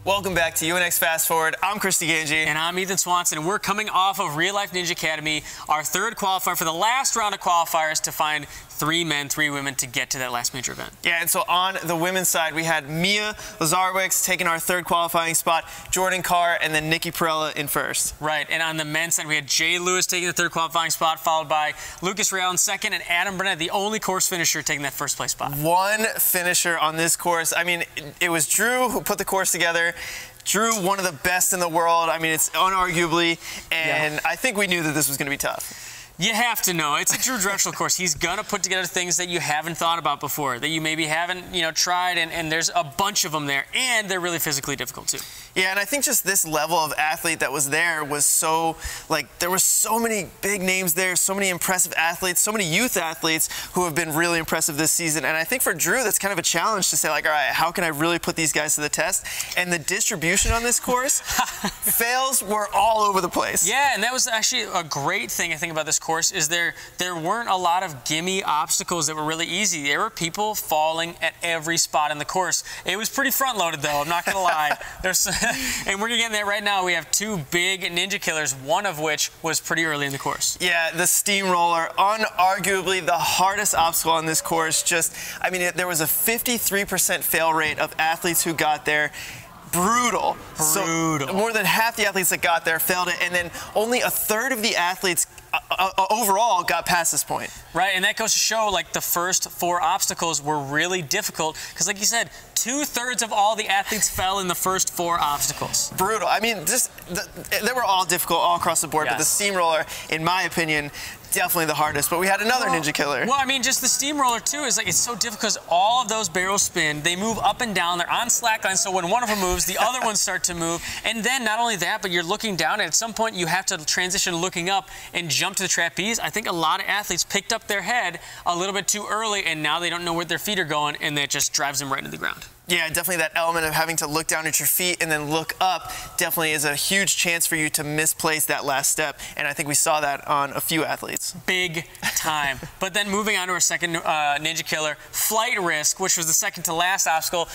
Welcome back to UNX Fast Forward. I'm Christy Ganji. And I'm Ethan Swanson, and we're coming off of Real Life Ninja Academy, our third qualifier for the last round of qualifiers to find 3 men, 3 women to get to that last major event. Yeah, and so on the women's side, we had Mia Lazarowicz taking our third qualifying spot, Jordan Carr, and then Nikki Perella in first. Right, and on the men's side, we had Jay Lewis taking the third qualifying spot, followed by Lucas Real in second, and Adam Burnett, the only course finisher, taking that first place spot. One finisher on this course. I mean, it was Drew who put the course together. Drew, one of the best in the world. I mean, it's unarguably, and yeah. I think we knew that this was going to be tough. You have to know. It's a Drew Drexel course. He's going to put together things that you haven't thought about before, that you maybe haven't, tried, and there's a bunch of them there, and they're really physically difficult, too. Yeah, and I think just this level of athlete that was there was so, there were so many big names there, so many impressive athletes, so many youth athletes who have been really impressive this season. And I think for Drew, that's kind of a challenge to say, all right, how can I really put these guys to the test? And the distribution on this course, fails were all over the place. Yeah, and that was actually a great thing, I think, about this course, is there weren't a lot of gimme obstacles that were really easy. There were people falling at every spot in the course. It was pretty front-loaded, though, I'm not going to lie. And we're going to get in there right now. We have 2 big ninja killers, one of which was pretty early in the course. Yeah, the Steamroller, unarguably the hardest obstacle on this course. There was a 53% fail rate of athletes who got there. Brutal. So more than half the athletes that got there failed it, and then only a third of the athletes overall got past this point. Right, and that goes to show, the first 4 obstacles were really difficult, because like you said, 2/3 of all the athletes fell in the first 4 obstacles. Brutal. I mean, they were all difficult all across the board, yes. But the Steamroller, in my opinion, definitely the hardest. But we had another ninja killer. Well, I mean, just the Steamroller, too, is it's so difficult because all of those barrels spin. They move up and down. They're on slack line, so when one of them moves, the other ones start to move. And then not only that, but you're looking down, and at some point you have to transition looking up and jump to the trapeze. I think a lot of athletes picked up their head a little bit too early, and now they don't know where their feet are going, and that just drives them right into the ground. Yeah, definitely that element of having to look down at your feet and then look up definitely is a huge chance for you to misplace that last step. And I think we saw that on a few athletes. Big time. But then moving on to our second ninja killer, flight risk, which was the second to last obstacle.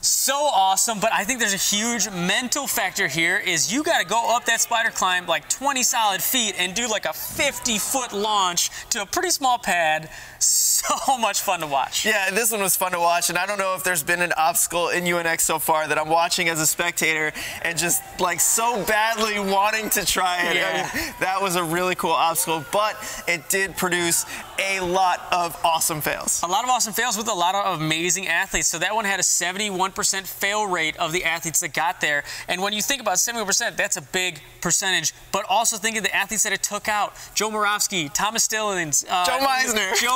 So awesome, but I think there's a huge mental factor here is you got to go up that spider climb 20 solid feet and do a 50-foot launch to a pretty small pad. So much fun to watch. Yeah, this one was fun to watch, and I don't know if there's been an obstacle in UNX so far that I'm watching as a spectator and just so badly wanting to try it. Yeah. I mean, that was a really cool obstacle, but it did produce a lot of awesome fails. A lot of awesome fails with a lot of amazing athletes. So that one had a 71% fail rate of the athletes that got there. And when you think about 71%, that's a big percentage. But also think of the athletes that it took out. Joe Moravsky, Thomas Stillins, Joe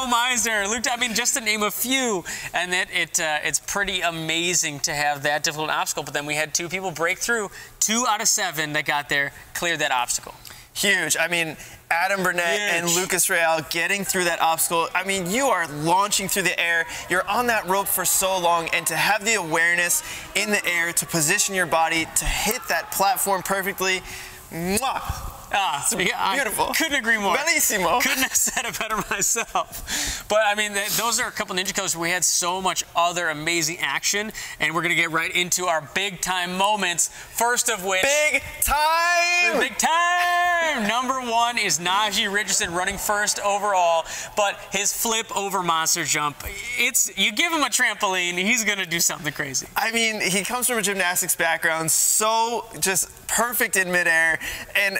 Meisner, Luke, just to name a few. And that it's pretty amazing to have that difficult obstacle. But then we had 2 people break through. 2 out of 7 that got there cleared that obstacle. Huge. I mean, Adam Burnett and Lucas Real getting through that obstacle. I mean, you are launching through the air. You're on that rope for so long, and to have the awareness in the air to position your body to hit that platform perfectly, mwah. Beautiful. I couldn't agree more. Bellissimo. Couldn't have said it better myself. But, I mean, those are a couple ninja killers where we had so much other amazing action, and we're going to get right into our big-time moments, first of which... Big time! Big time! Number 1 is Najee Richardson running first overall, but his flip over monster jump, you give him a trampoline, he's going to do something crazy. I mean, he comes from a gymnastics background, so just perfect in midair, and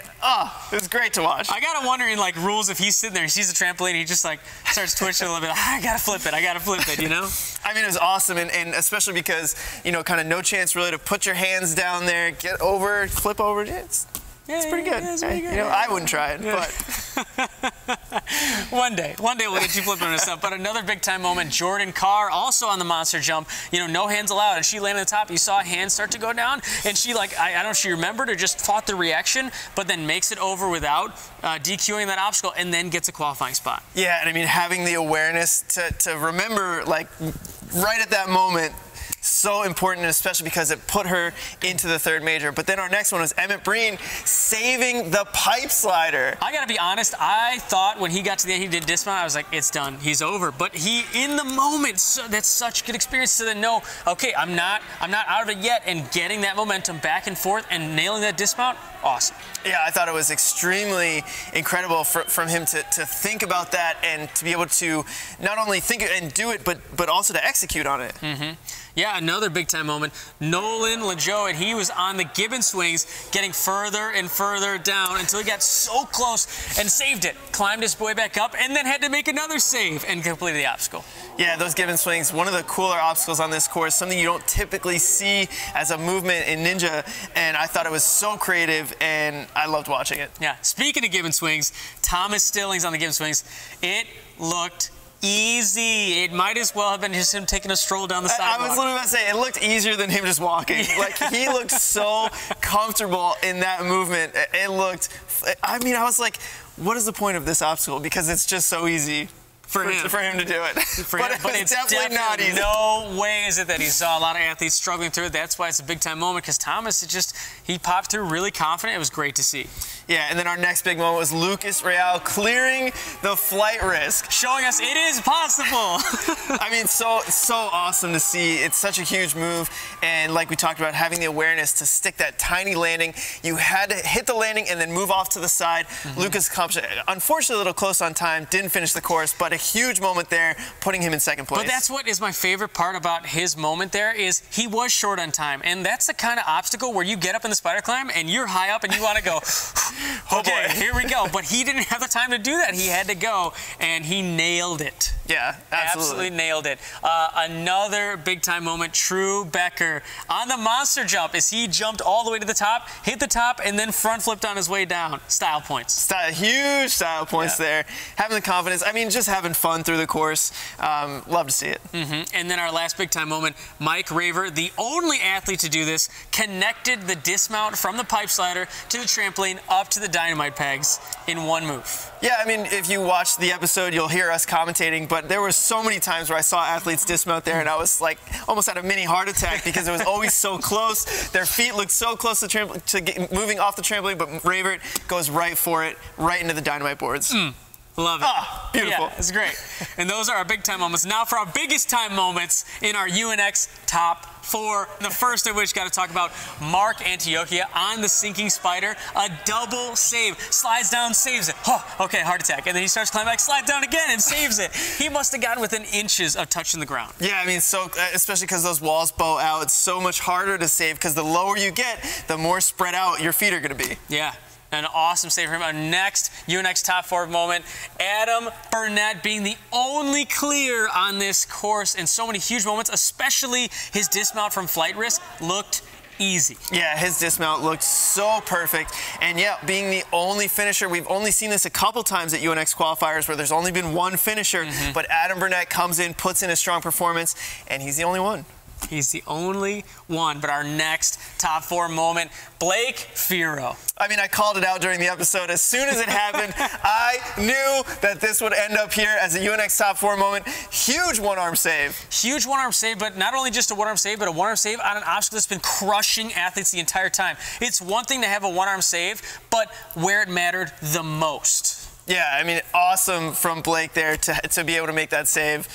it was great to watch. I gotta wonder in rules if he's sitting there, he sees a trampoline, he just starts twitching a little bit. I gotta flip it, you know? I mean, it was awesome, and especially because, kind of no chance really to put your hands down there, get over, flip over. It's pretty good. Yeah, it's pretty good. I wouldn't try it, but... One day we'll get you flipping and stuff. But another big time moment, Jordan Carr also on the monster jump. No hands allowed, and she landed on the top. You saw a hand start to go down, and she I don't know if she remembered or just fought the reaction, but then makes it over without DQing that obstacle, and then gets a qualifying spot. Yeah, and I mean having the awareness to remember right at that moment. so important, especially because it put her into the third major. But then our next one was Emmett Breen saving the pipe slider. I gotta be honest, I thought when he got to the end, he did dismount, I was like, it's done, he's over. But he, in the moment, that's such good experience to then know, okay, I'm not out of it yet, and getting that momentum back and forth and nailing that dismount, awesome. Yeah, I thought it was extremely incredible from him to think about that and to be able to not only think and do it, but also to execute on it. Yeah, another big-time moment. Nolan LaJoie, and he was on the Gibbon swings, getting further and further down until he got so close and saved it. Climbed his way back up, and then had to make another save and completed the obstacle. Yeah, those Gibbon swings, one of the cooler obstacles on this course, something you don't typically see as a movement in Ninja, and I thought it was so creative, and I loved watching it. Yeah, speaking of Gibbon swings, Thomas Stillings on the Gibbon swings, it looked easy. It might as well have been just him taking a stroll down the sidewalk. I was literally about to say, it looked easier than him just walking. Like, he looked so comfortable in that movement. It looked, I mean, I was like, what is the point of this obstacle? Because it's just so easy for him to do it. But it's definitely not easy. No way is it that he saw a lot of athletes struggling through it. That's why it's a big-time moment, because Thomas, he popped through really confident. It was great to see. Yeah, and then our next big moment was Lucas Real clearing the flight risk. Showing us it is possible. I mean, so awesome to see. It's such a huge move, and like we talked about, having the awareness to stick that tiny landing. You had to hit the landing and then move off to the side. Lucas accomplished it. Unfortunately, a little close on time, didn't finish the course, but a huge moment there, putting him in second place. But that's what is my favorite part about his moment there, is he was short on time, and that's the kind of obstacle where you get up in the spider climb and you're high up and you want to go, okay, here we go. But he didn't have the time to do that. He had to go, and he nailed it. Yeah, absolutely nailed it. Another big-time moment, True Becker on the monster jump, as he jumped all the way to the top, hit the top, and then front flipped on his way down. Style points. Huge style points there. Having the confidence. I mean, just having fun through the course. Love to see it. And then our last big-time moment, Mike Raver, the only athlete to do this, connected the dismount from the pipe slider to the trampoline up to the dynamite pegs in one move. Yeah, I mean, if you watch the episode, you'll hear us commentating, but there were so many times where I saw athletes dismount there, and I was like, almost had a mini heart attack because it was always so close. Their feet looked so close to moving off the trampoline, but Raver goes right for it, right into the dynamite boards. Love it. Ah, beautiful. Yeah, it's great. And those are our big time moments. Now for our biggest time moments in our UNX top 4. The first of which got to talk about Mark Antiochia on the sinking spider. A double save. Slides down, saves it. Oh, okay, heart attack. And then he starts climbing back, slides down again, and saves it. He must have gotten within inches of touching the ground. Yeah, I mean, especially because those walls bow out, it's so much harder to save because the lower you get, the more spread out your feet are going to be. Yeah. An awesome save for him. Our next UNX top 4 moment, Adam Burnett being the only clear on this course, and so many huge moments, especially his dismount from flight risk, looked easy. Yeah, his dismount looked so perfect. And yeah, being the only finisher, we've only seen this a couple times at UNX qualifiers where there's only been one finisher, but Adam Burnett comes in, puts in a strong performance, and he's the only one. He's the only one. But our next top 4 moment, Blake Firo. I mean, I called it out during the episode. As soon as it happened, I knew that this would end up here as a UNX top 4 moment. Huge one-arm save. Huge one-arm save, but not only just a one-arm save, but a one-arm save on an obstacle that's been crushing athletes the entire time. It's one thing to have a one-arm save, but where it mattered the most. Yeah, I mean, awesome from Blake there to be able to make that save.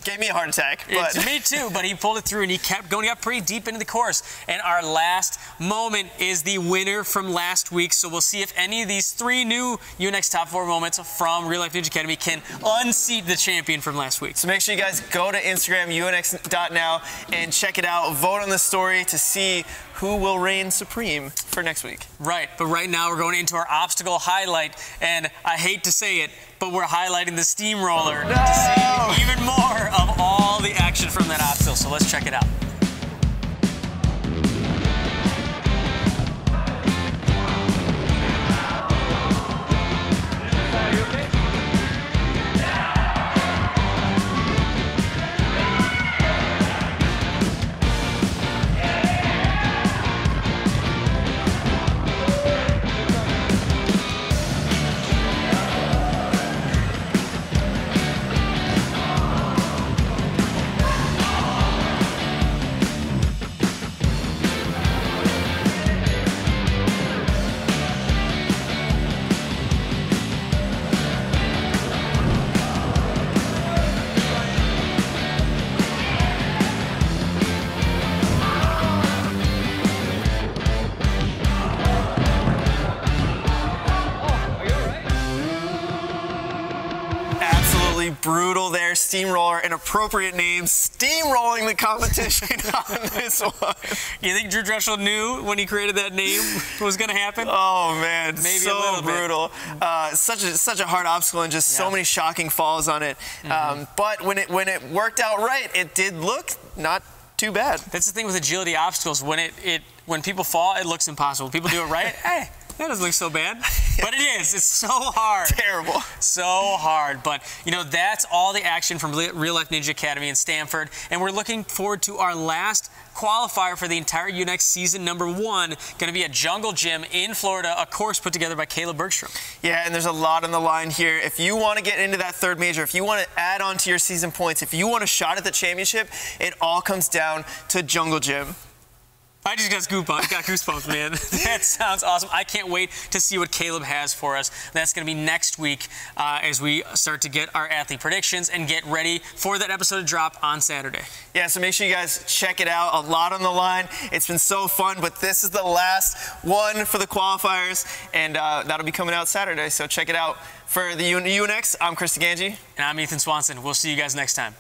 Gave me a heart attack. But Me too, but he pulled it through, and he kept going up pretty deep into the course. And our last moment is the winner from last week, so we'll see if any of these 3 new UNX top 4 moments from Real Life Ninja Academy can unseat the champion from last week. So make sure you guys go to Instagram, unx.now, and check it out. Vote on the story to see who will reign supreme for next week. Right, but right now we're going into our obstacle highlight, and I hate to say it, but we're highlighting the Steamroller to see even more of all the action from that obstacle, so let's check it out. absolutely brutal there. Steamroller, an appropriate name, steamrolling the competition on this one. You think Drew Drechsel knew when he created that name was going to happen? Oh man, maybe so a little brutal. Such a hard obstacle and just so many shocking falls on it. But when it worked out right, it did look not too bad. That's the thing with agility obstacles. When people fall, it looks impossible. People do it right. Hey, that doesn't look so bad. But it is. It's so hard. Terrible. So hard. But, you know, that's all the action from Real Life Ninja Academy in Stamford. And we're looking forward to our last qualifier for the entire UNX season #1, going to be at Jungle Gym in Florida, a course put together by Caleb Bergstrom. Yeah, and there's a lot on the line here. If you want to get into that third major, if you want to add on to your season points, if you want a shot at the championship, it all comes down to Jungle Gym. I just got goosebumps, man. That sounds awesome. I can't wait to see what Caleb has for us. That's going to be next week as we start to get our athlete predictions and get ready for that episode to drop on Saturday. Yeah, so make sure you guys check it out. A lot on the line. It's been so fun, but this is the last one for the qualifiers, and that'll be coming out Saturday, so check it out. For the UNX, I'm Chris DeGangi. And I'm Ethan Swanson. We'll see you guys next time.